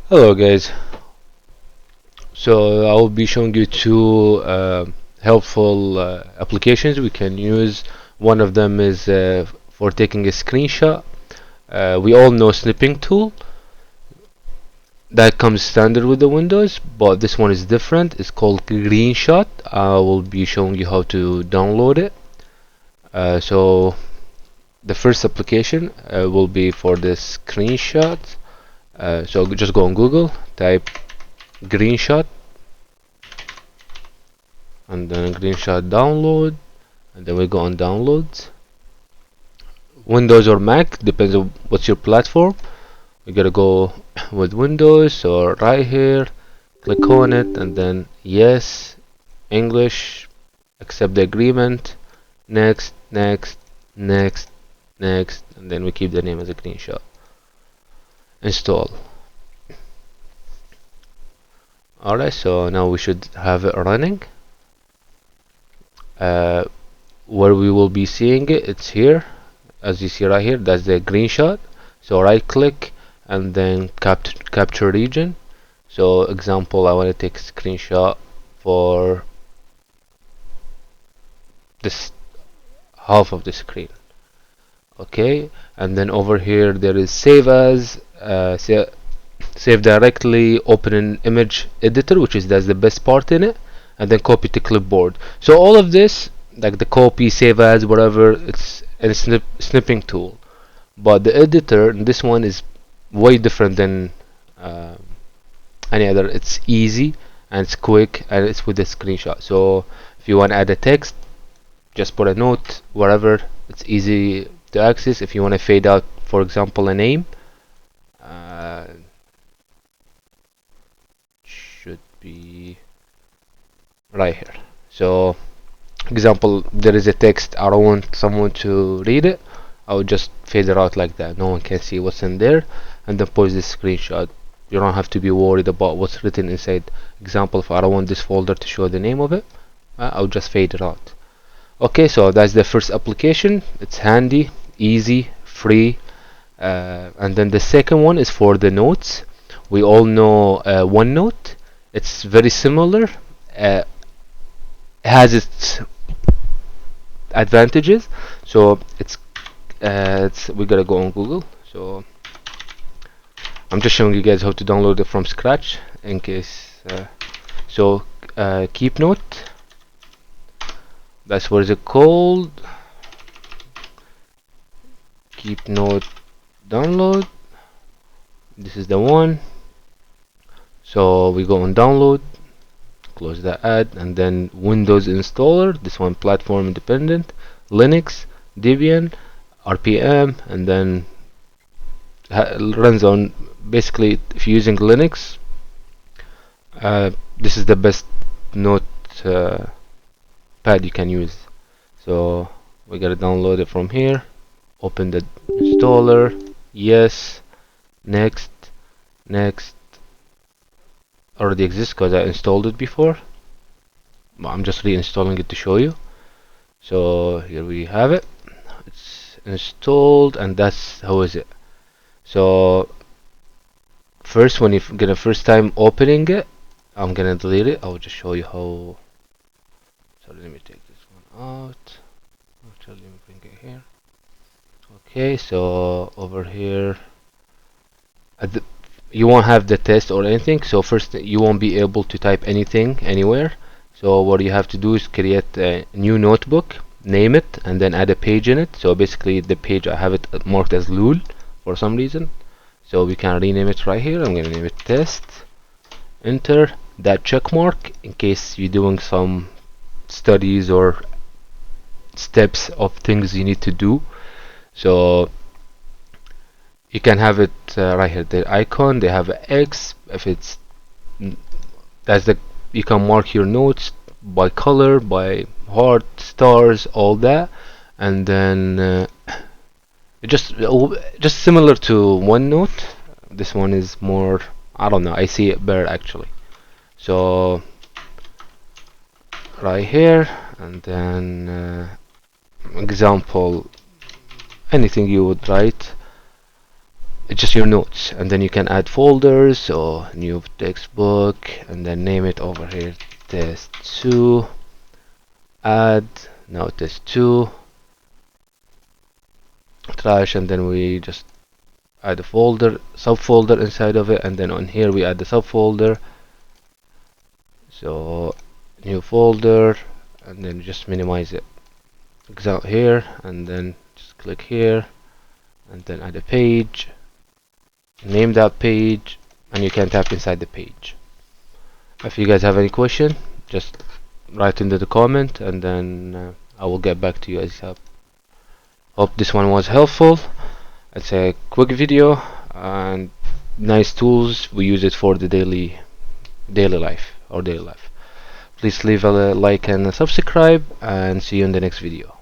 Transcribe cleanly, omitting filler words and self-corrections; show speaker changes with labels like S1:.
S1: Hello guys, so I will be showing you two helpful applications we can use. One of them is for taking a screenshot. We all know snipping tool that comes standard with the Windows, but this one is different. It's called Greenshot. I will be showing you how to download it. So the first application will be for the screenshot. So just go on Google, type Greenshot, and then Greenshot download, and then we go on downloads. Windows or Mac, depends on what's your platform. We gotta go with Windows, so right here, click on it, and then yes, English, accept the agreement, next, next, next, next, and then we keep the name as a Greenshot. Install. Alright, so now we should have it running. Where we will be seeing it, it's here, as you see right here. That's the Greenshot. So right click and then capture region. So example, I want to take a screenshot for this half of the screen. Okay, and then over here there is save as, save directly, open an image editor, which is that's the best part in it, and then copy to clipboard. So all of this, like the copy, save as, whatever, it's a snipping tool. But the editor, this one is way different than any other. It's easy and it's quick and it's with a screenshot. So if you want to add a text, just put a note wherever. It's easy to access. If you want to fade out, for example, a name, should be right here. So example, there is a text, I don't want someone to read it, I would just fade it out like that, no one can see what's in there, and then post this screenshot. You don't have to be worried about what's written inside. Example, if I don't want this folder to show the name of it, I'll just fade it out. Okay, so that's the first application. It's handy, easy, free. And then the second one is for the notes. We all know OneNote. It's very similar. Has its advantages. So it's we gotta go on Google. So I'm just showing you guys how to download it from scratch in case. So KeepNote. That's what is it called. KeepNote download. This is the one. So we go on download, close the ad, and then Windows installer. This one platform independent, Linux, Debian, RPM, and then runs on, basically if you're using Linux, this is the best note pad you can use. So we gotta download it from here, open the installer, yes, next, next. Already exists because I installed it before, but I'm just reinstalling it to show you. So here we have it, it's installed, and that's how is it. So first, when you're gonna first time opening it, I'm gonna delete it. I'll just show you how. So let me take this one out. Actually, let me bring it here. Okay, so over here, you won't have the test or anything. So first, you won't be able to type anything anywhere. So what you have to do is create a new notebook, name it, and then add a page in it. So basically, the page I have it marked as Lul for some reason. So we can rename it right here. I'm gonna name it test. Enter that check mark in case you're doing some studies or steps of things you need to do. So you can have it right here, the icon, they have an X. If it's, that's the, you can mark your notes by color, by heart, stars, all that. And then just similar to OneNote. This one is more, I don't know, I see it better actually. So right here, and then example, anything you would write. just your notes, and then you can add folders or new textbook, and then name it over here test 2, add, now test 2, trash, and then we just add a folder, subfolder inside of it, and then on here we add the subfolder. So new folder, and then just minimize it example here, and then just click here, and then add a page, name that page, and you can tap inside the page. If you guys have any question, just write into the comment, and then I will get back to you ASAP. Hope this one was helpful. It's a quick video and nice tools. We use it for the daily life. Please leave a like and a subscribe, and see you in the next video.